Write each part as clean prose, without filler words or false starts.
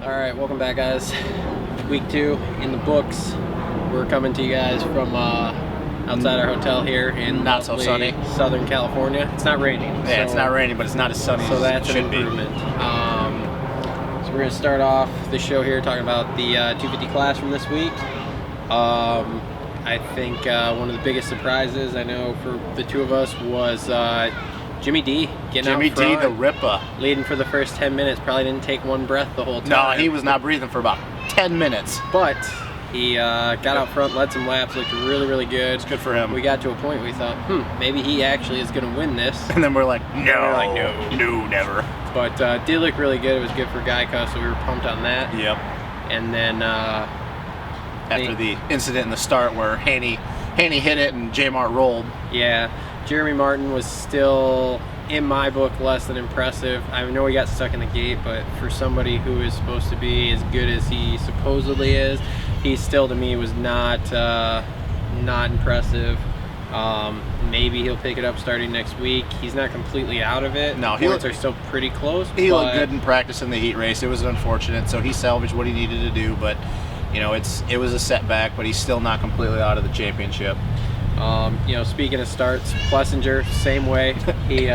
Alright, welcome back guys. Week 2 in the books. We're coming to you guys from outside our hotel here in not so sunny Southern California. It's not raining. Yeah, so, it's not raining, but it's not as sunny so as that's it should an improvement. So we're going to start off the show here talking about the 250 class from this week. I think one of the biggest surprises I know for the two of us was Jimmy D getting out front, Jimmy D, the Ripper, leading for the first 10 minutes. Probably didn't take one breath the whole time. No, he was not breathing for about 10 minutes. But he got out front, led some laps, looked really, really good. It's good for him. We got to a point where we thought, maybe he actually is going to win this. And then we're like, no, never. But did look really good. It was good for Geico, so we were pumped on that. Yep. And then after the incident in the start where Haney hit it and J Mart rolled. Yeah. Jeremy Martin was still, in my book, less than impressive. I know he got stuck in the gate, but for somebody who is supposed to be as good as he supposedly is, he still, to me, was not impressive. Maybe he'll pick it up starting next week. He's not completely out of it. No, points are still pretty close. He looked good in practice in the heat race. It was unfortunate, so he salvaged what he needed to do, but you know, it was a setback, but he's still not completely out of the championship. You know, speaking of starts, Plessinger, same way. He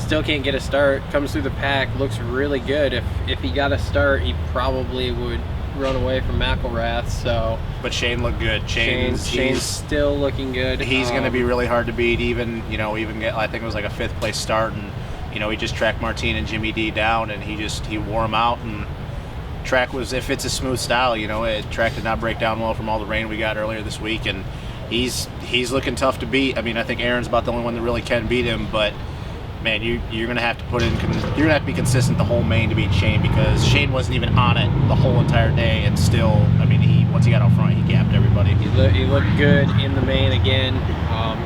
still can't get a start. Comes through the pack, looks really good. If he got a start, he probably would run away from McElrath. So, but Shane looked good. Shane's still looking good. He's going to be really hard to beat. Even get, I think it was like a 5th place start, and you know, he just tracked Martin and Jimmy D down, and he wore them out. And track was, if it's a smooth style, you know, track did not break down well from all the rain we got earlier this week, and he's looking tough to beat. I mean, I think Aaron's about the only one that really can beat him, but man, you're gonna have to you're gonna have to be consistent the whole main to beat Shane, because Shane wasn't even on it the whole entire day, and still, I mean, once he got out front, he gapped everybody. He looked good in the main again.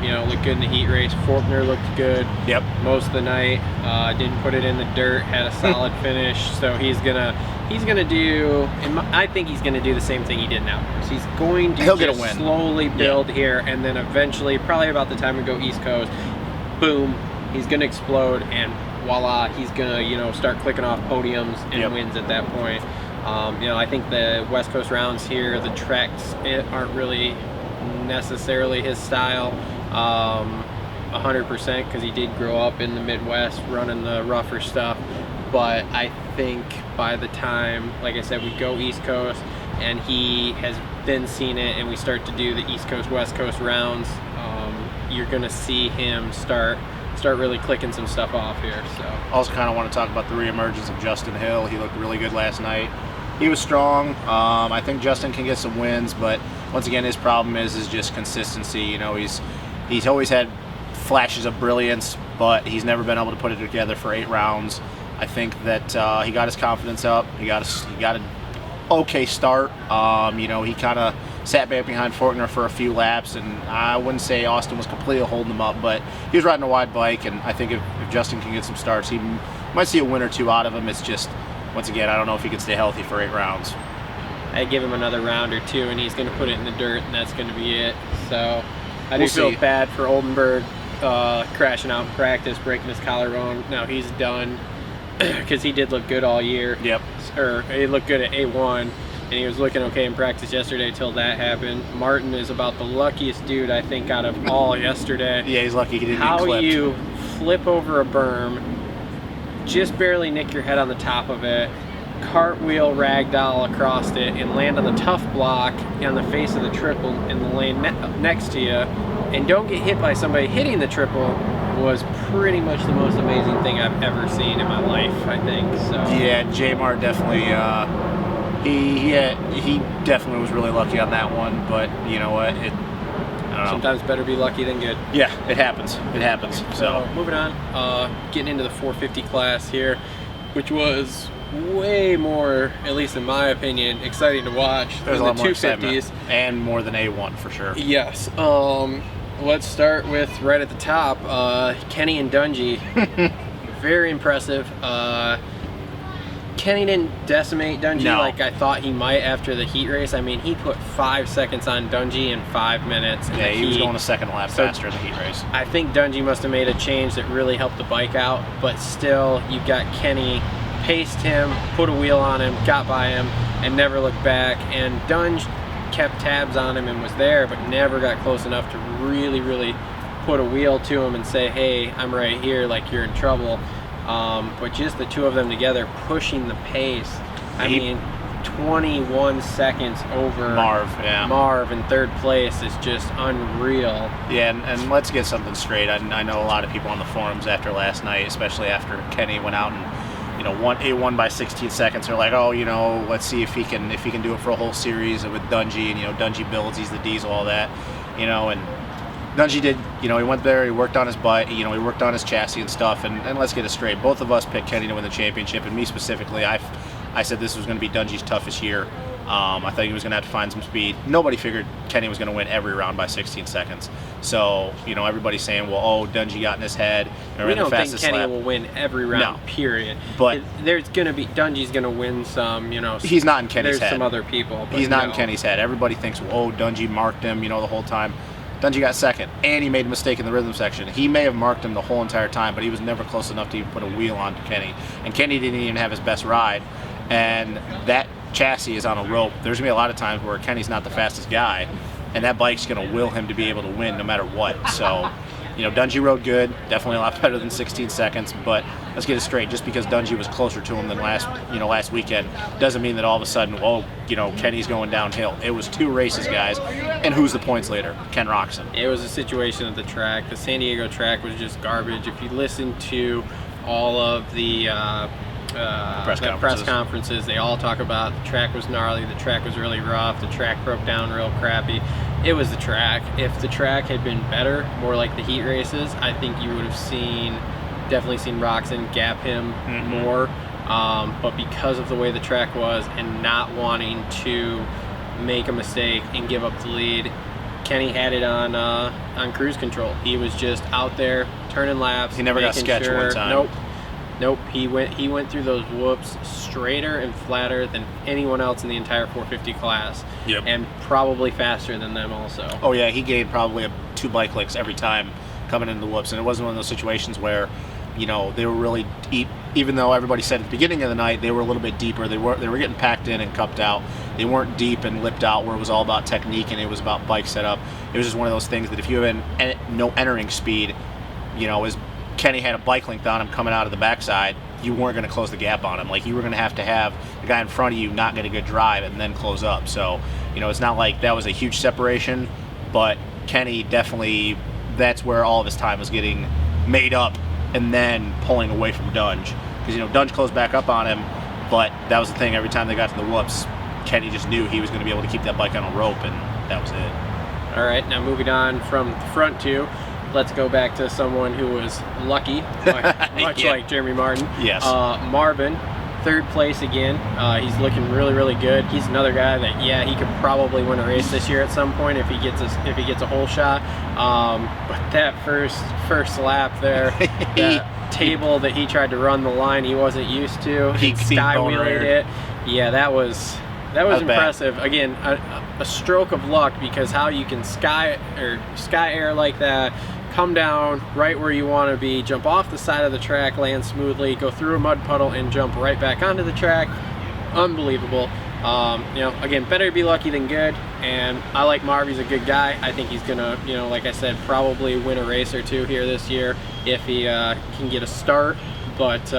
You know, looked good in the heat race. Faulkner looked good. Yep. Most of the night. Didn't put it in the dirt. Had a solid finish. So he's gonna do. I think he's gonna do the same thing he did now. So he's going to get a win. Slowly build here, and then eventually, probably about the time we go East Coast, boom, he's gonna explode, and voila, he's gonna, you know, start clicking off podiums and wins at that point. You know, I think the West Coast rounds here, the tracks aren't really necessarily his style 100%, because he did grow up in the Midwest running the rougher stuff. But I think by the time, like I said, we go East Coast and he has then seen it, and we start to do the East Coast West Coast rounds, you're gonna see him start really clicking some stuff off here. So also kind of want to talk about the reemergence of Justin Hill. He looked really good last night. He was strong. I think Justin can get some wins, but once again, his problem is just consistency. You know, he's always had flashes of brilliance, but he's never been able to put it together for 8 rounds. I think that he got his confidence up. He got an okay start. You know, he kind of sat back behind Faulkner for a few laps, and I wouldn't say Austin was completely holding him up, but he was riding a wide bike, and I think if Justin can get some starts, he might see a win or two out of him. It's just, once again, I don't know if he can stay healthy for 8 rounds. I give him another round or 2, and he's going to put it in the dirt, and that's going to be it. So I do feel bad for Oldenburg crashing out in practice, breaking his collarbone. Now he's done, because he did look good all year. Yep. Or he looked good at A1, and he was looking okay in practice yesterday till that happened. Martin is about the luckiest dude, I think, out of all yesterday. Yeah, he's lucky he didn't get clipped. How you flip over a berm, just barely nick your head on the top of it, cartwheel ragdoll across it, and land on the tough block on the face of the triple in the lane next to you, and don't get hit by somebody hitting the triple, was pretty much the most amazing thing I've ever seen in my life, I think. So yeah, J Mart definitely he definitely was really lucky on that one, but you know what, I don't know. Sometimes better be lucky than good. Yeah, it happens. It happens. So moving on, getting into the 450 class here, which was way more, at least in my opinion, exciting to watch. There's a lot more 250s, and more than A1 for sure. Yes. Let's start with right at the top, Kenny and Dungey. Very impressive. Kenny didn't decimate Dungey like I thought he might after the heat race. I mean, he put 5 seconds on Dungey in 5 minutes. Yeah, he was going a second lap faster in the heat race. I think Dungey must have made a change that really helped the bike out, but still, you've got Kenny paced him, put a wheel on him, got by him, and never looked back. And Dunge kept tabs on him and was there, but never got close enough to really put a wheel to him and say, hey, I'm right here, like, you're in trouble. But just the two of them together pushing the pace. I mean, 21 seconds over Marv in third place is just unreal. Yeah, and let's get something straight. I know a lot of people on the forums after last night, especially after Kenny went out and, you know, he won by 16 seconds. They're like, oh, you know, let's see if he can do it for a whole series with Dungey, and, you know, Dungey builds, he's the diesel, all that, you know. And Dungey did, you know, he went there, he worked on his butt, you know, he worked on his chassis and stuff. And let's get it straight. Both of us picked Kenny to win the championship, and me specifically, I said this was going to be Dungey's toughest year. I thought he was going to have to find some speed. Nobody figured Kenny was going to win every round by 16 seconds. So, you know, everybody's saying, well, oh, Dungey got in his head. We don't think Kenny will win every round, period. But there's going to be, Dungey's going to win some, you know. He's not in Kenny's head. There's some other people. He's not in Kenny's head. Everybody thinks, well, oh, Dungey marked him, you know, the whole time. Dungey got second, and he made a mistake in the rhythm section. He may have marked him the whole entire time, but he was never close enough to even put a wheel on Kenny. And Kenny didn't even have his best ride. And that chassis is on a rope. There's going to be a lot of times where Kenny's not the fastest guy, and that bike's going to will him to be able to win no matter what. So, you know, Dungey rode good, definitely a lot better than 16 seconds, but let's get it straight. Just because Dungey was closer to him than last weekend doesn't mean that all of a sudden, oh, you know, Kenny's going downhill. It was 2 races, guys, and who's the points leader? Ken Roczen. It was a situation at the track. The San Diego track was just garbage. If you listen to all of the press conferences, they all talk about the track was gnarly, the track was really rough, the track broke down real crappy. It was the track. If the track had been better, more like the heat races, I think you would have definitely seen Roczen gap him more. But because of the way the track was and not wanting to make a mistake and give up the lead, Kenny had it on cruise control. He was just out there turning laps. He never got sketched one time. Nope. He went through those whoops straighter and flatter than anyone else in the entire 450 class. Yep. And probably faster than them also. Oh yeah, he gained probably 2 bike licks every time coming into the whoops, and it wasn't one of those situations where, you know, they were really deep. Even though everybody said at the beginning of the night they were a little bit deeper, they were getting packed in and cupped out. They weren't deep and lipped out where it was all about technique and it was about bike setup. It was just one of those things that if you had no entering speed, you know, as Kenny had a bike length on him coming out of the backside, you weren't going to close the gap on him. Like, you were going to have the guy in front of you not get a good drive and then close up. So, you know, it's not like that was a huge separation, but Kenny definitely, that's where all of his time was getting made up and then pulling away from Dunge. Because, you know, Dunge closed back up on him, but that was the thing. Every time they got to the whoops, Kenny just knew he was going to be able to keep that bike on a rope, and that was it. All right, now moving on from the front 2. Let's go back to someone who was lucky, much like Jeremy Martin. Yes. Marvin, 3rd place again. He's looking really good. He's another guy that, yeah, he could probably win a race this year at some point if he gets a whole shot. But that first lap there, that table that he tried to run the line he wasn't used to. He skywheeled it. Yeah, that was impressive. Bad. Again, a stroke of luck, because how you can sky air like that, come down right where you want to be, jump off the side of the track, land smoothly, go through a mud puddle, and jump right back onto the track. Unbelievable. You know, again, better to be lucky than good, and I like Marv. He's a good guy. I think he's gonna, you know, like I said, probably win a race or 2 here this year if he can get a start. But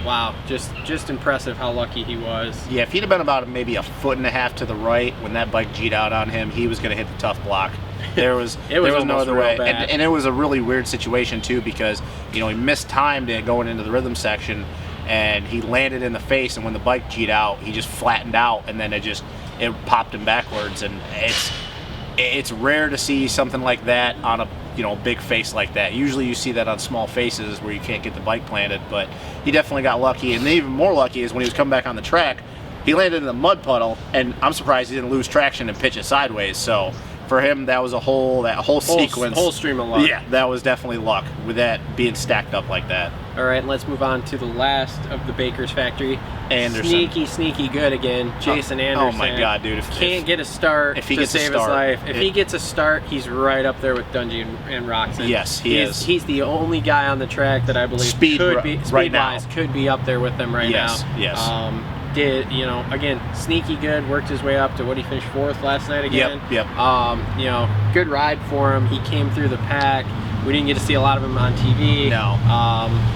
wow, just impressive how lucky he was. Yeah, if he'd have been about maybe a 1.5 feet to the right when that bike G'd out on him, he was going to hit the tough block. There was no other way. And it was a really weird situation too, because, you know, he mistimed it going into the rhythm section, and he landed in the face, and when the bike G'd out, he just flattened out, and then it popped him backwards. And it's rare to see something like that on a, you know, big face like that. Usually you see that on small faces where you can't get the bike planted, but he definitely got lucky. And even more lucky is when he was coming back on the track, he landed in the mud puddle, and I'm surprised he didn't lose traction and pitch it sideways. So for him, that was that whole sequence. Whole stream of luck. Yeah, that was definitely luck with that being stacked up like that. All right, let's move on to the last of the Baker's factory. Anderson. Sneaky good again. Jason Anderson. Oh my God, dude! Can't get a start if he to gets save a start, his life. If he gets a start, he's right up there with Dungey and Roxon. Yes, he is. He's the only guy on the track that I believe speed-wise could be up there with them right now. Yes. Did, you know, again, sneaky good, worked his way up to, what, he finished 4th last night again? Yep. You know, good ride for him. He came through the pack. We didn't get to see a lot of him on TV. No.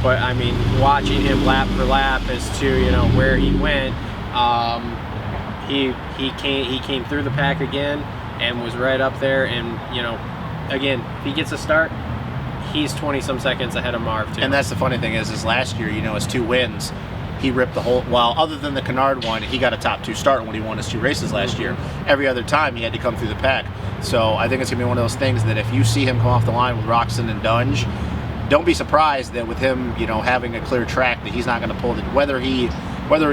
But, I mean, watching him lap for lap as to, you know, where he went, he came through the pack again and was right up there. And, you know, again, if he gets a start, he's 20-some seconds ahead of Marv, too. And that's the funny thing is last year, you know, his 2 wins, he ripped the whole, well, other than the Kennard one, he got a top 2 start when he won his 2 races last year. Every other time he had to come through the pack. So I think it's going to be one of those things that if you see him come off the line with Roxon and Dunge, don't be surprised that with him, you know, having a clear track that he's not going to pull the, whether he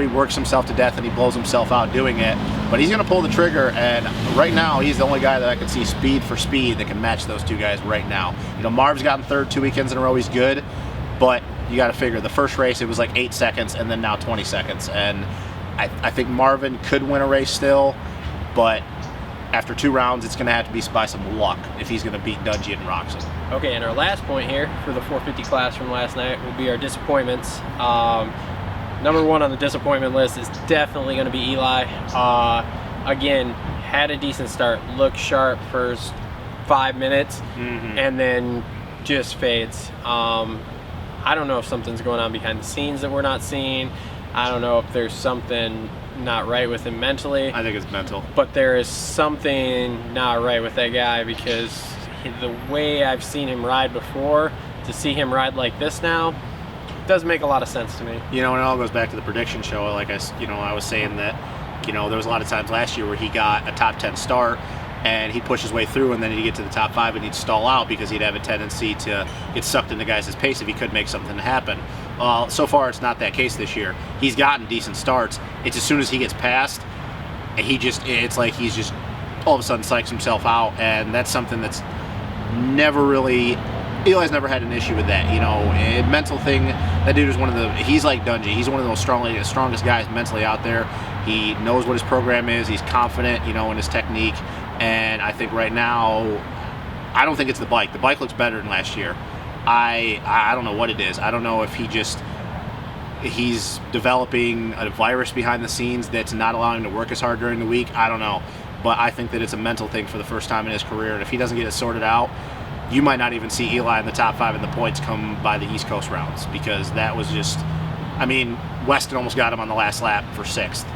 works himself to death and he blows himself out doing it, but he's going to pull the trigger. And right now he's the only guy that I can see speed for speed that can match those 2 guys right now. You know, Marv's gotten 3rd 2 weekends in a row. He's good, but you got to figure the first race it was like 8 seconds and then now 20 seconds. And I think Marvin could win a race still, but after 2 rounds it's going to have to be by some luck if he's going to beat Dungey and Roxon. Okay, and our last point here for the 450 class from last night will be our disappointments. Number 1 on the disappointment list is definitely going to be Eli. Again, had a decent start, looked sharp first 5 minutes, and then just fades. I don't know if something's going on behind the scenes that we're not seeing. I don't know if there's something not right with him mentally. I think it's mental. But there is something not right with that guy, because the way I've seen him ride before, to see him ride like this now, doesn't make a lot of sense to me. You know, and it all goes back to the prediction show. Like I was saying that, you know, there was a lot of times last year where he got a top 10 start and he'd push his way through, and then he'd get to the top 5 and he'd stall out because he'd have a tendency to get sucked into guys' pace if he could make something happen. So far, it's not that case this year. He's gotten decent starts. It's as soon as he gets past, it's like he's just all of a sudden psychs himself out, and that's something that's never really, Eli's never had an issue with that. You know, a mental thing, that dude is he's like Dungey. He's one of those strongest guys mentally out there. He knows what his program is. He's confident, you know, in his technique. And I think right now, I don't think it's the bike. The bike looks better than last year. I don't know what it is. I don't know if he's developing a virus behind the scenes that's not allowing him to work as hard during the week. I don't know. But I think that it's a mental thing for the first time in his career. And if he doesn't get it sorted out, you might not even see Eli in the top 5 in the points come by the East Coast rounds, because that was just, I mean, Weston almost got him on the last lap for 6th,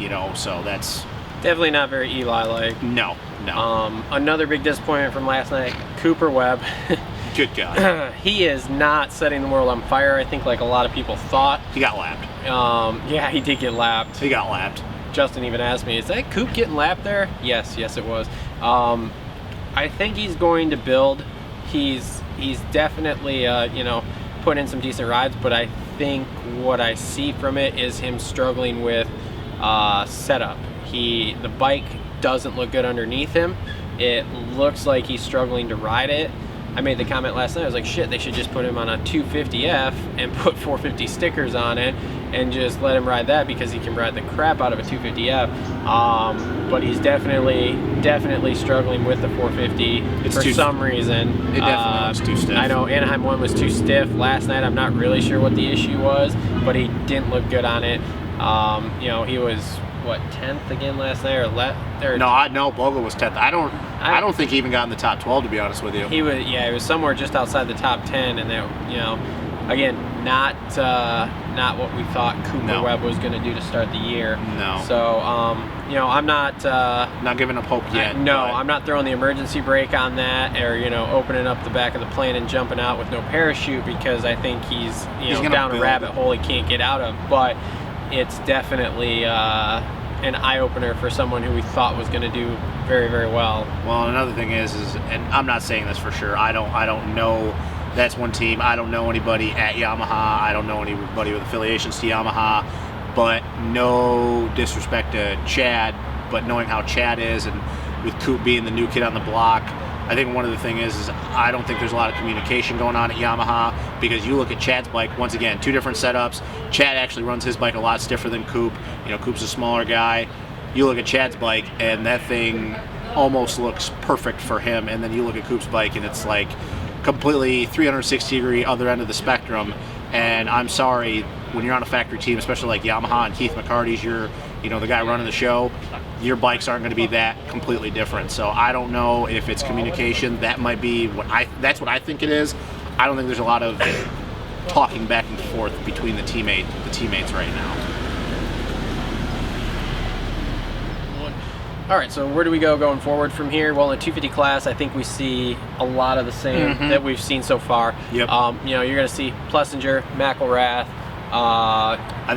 you know, so that's definitely not very Eli-like. No. Another big disappointment from last night, Cooper Webb. Good God. He is not setting the world on fire, I think, like a lot of people thought. He got lapped. Yeah, he did get lapped. He got lapped. Justin even asked me, is that Coop getting lapped there? Yes, it was. I think he's going to build. He's definitely, you know, put in some decent rides, but I think what I see from it is him struggling with setup. The bike doesn't look good underneath him. It looks like he's struggling to ride it. I made the comment last night, I was like, shit, they should just put him on a 250F and put 450 stickers on it and just let him ride that, because he can ride the crap out of a 250F. But he's definitely struggling with the 450 for some reason. It definitely was too stiff. I know Anahiem one was too stiff last night. I'm not really sure what the issue was, but he didn't look good on it. You know, he was, what, 10th again last night, or No, Bogle was 10th. I don't think he even got in the top 12, to be honest with you. He was somewhere just outside the top 10, and that, you know, again, not what we thought Cooper Webb was going to do to start the year. No. So, you know, I'm not giving up hope yet. I'm not throwing the emergency brake on that, or, you know, opening up the back of the plane and jumping out with no parachute, because I think he's down a rabbit hole he can't get out of. But it's definitely an eye-opener for someone who we thought was going to do very, very well. Well, another thing is, and I'm not saying this for sure, I don't know, that's one team. I don't know anybody at Yamaha. I don't know anybody with affiliations to Yamaha. But no disrespect to Chad, but knowing how Chad is, and with Coop being the new kid on the block, I think one of the things is I don't think there's a lot of communication going on at Yamaha, because you look at Chad's bike, once again, 2 different setups. Chad actually runs his bike a lot stiffer than Coop. You know, Coop's a smaller guy. You look at Chad's bike, and that thing almost looks perfect for him, and then you look at Coop's bike, and it's like completely 360-degree other end of the spectrum. And I'm sorry, when you're on a factory team, especially like Yamaha and Keith McCarty's, you're, you know, the guy running the show, your bikes aren't going to be that completely different. So I don't know if it's communication. That might be that's what I think it is. I don't think there's a lot of talking back and forth between the teammates right now. All right, so where do we go going forward from here? Well, in the 250 class, I think we see a lot of the same that we've seen so far. Yep. You know, you're going to see Plessinger, McElrath,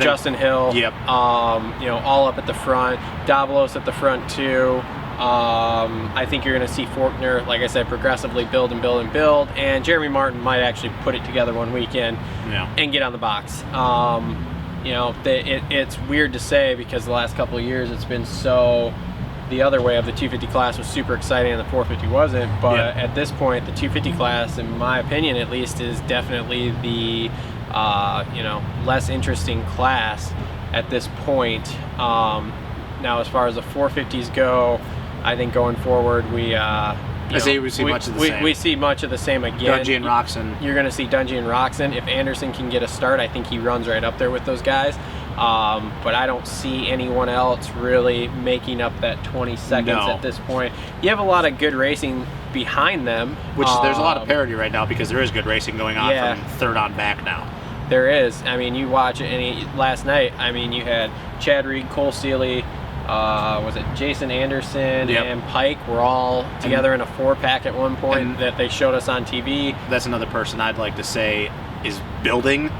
Justin Hill. Yep. You know, all up at the front. Davalos at the front too. I think you're going to see Faulkner, like I said, progressively build and build and build. And Jeremy Martin might actually put it together one weekend and get on the box. You know, it's weird to say because the last couple of years it's been so the other way of the 250 class was super exciting and the 450 wasn't, but at this point the 250 class, in my opinion at least, is definitely the you know, less interesting class at this point. Now as far as the 450s go, I think going forward we see much of the same. We see much of the same again. Dungey and Roxon. You're going to see Dungey and Roxon. If Anderson can get a start, I think he runs right up there with those guys. But I don't see anyone else really making up that 20 seconds at this point. You have a lot of good racing behind them. Which there's a lot of parity right now because there is good racing going on from third on back now. There is. I mean, you watch it last night. I mean, you had Chad Reed, Cole Seeley, was it Jason Anderson and Pike were all together in a 4-pack at one point that they showed us on TV. That's another person I'd like to say is building,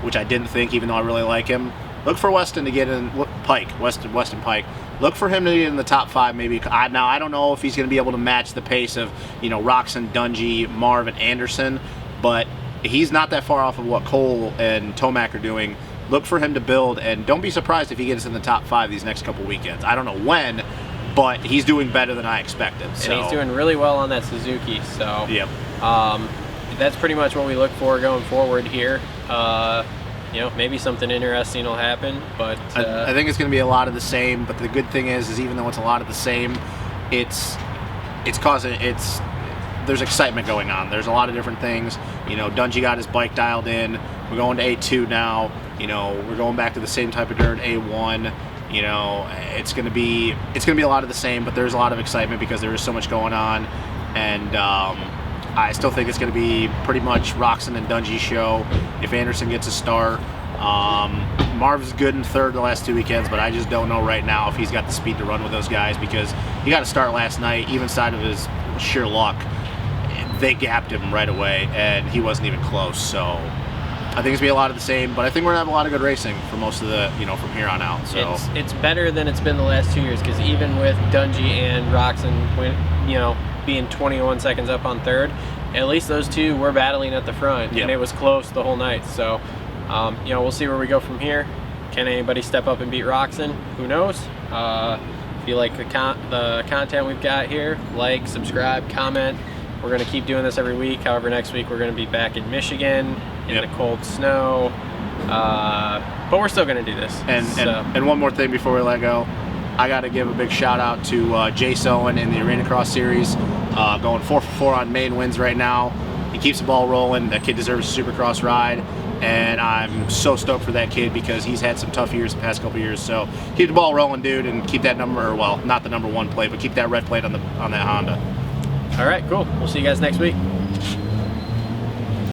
which I didn't think, even though I really like him. Look for Weston to get in, Weston Pike. Look for him to get in the top 5 maybe. Now, I don't know if he's going to be able to match the pace of, you know, Roxon, Dungey, Marv, and Anderson, but he's not that far off of what Cole and Tomac are doing. Look for him to build, and don't be surprised if he gets in the top 5 these next couple weekends. I don't know when, but he's doing better than I expected. So. And he's doing really well on that Suzuki, so that's pretty much what we look for going forward here. You know, maybe something interesting will happen, but I think it's going to be a lot of the same. But the good thing is even though it's a lot of the same, there's excitement going on. There's a lot of different things. You know, Dungey got his bike dialed in. We're going to A2 now. You know, we're going back to the same type of dirt, A1. You know, it's going to be a lot of the same, but there's a lot of excitement because there is so much going on, and I still think it's going to be pretty much Roxon and Dungey's show. If Anderson gets a start, Marv's good in third the last 2 weekends, but I just don't know right now if he's got the speed to run with those guys because he got a start last night, even side of his sheer luck. They gapped him right away, and he wasn't even close. So I think it's going to be a lot of the same, but I think we're going to have a lot of good racing for most of the, you know, from here on out. So it's better than it's been the last 2 years because even with Dungey and Roxon, you know, being 21 seconds up on third, at least those two were battling at the front, and it was close the whole night. So, you know, we'll see where we go from here. Can anybody step up and beat Roxon? Who knows? If you like the content we've got here, like, subscribe, comment. We're going to keep doing this every week. However, next week we're going to be back in Michigan in the cold snow. But we're still going to do this. And one more thing before we let go. I got to give a big shout out to Jay Owen in the Arena Cross Series, going 4 for 4 on main wins right now. He keeps the ball rolling. That kid deserves a Supercross ride, and I'm so stoked for that kid because he's had some tough years the past couple years. So keep the ball rolling, dude, and keep that number, well, not the number 1 plate, but keep that red plate on that Honda. All right, cool. We'll see you guys next week.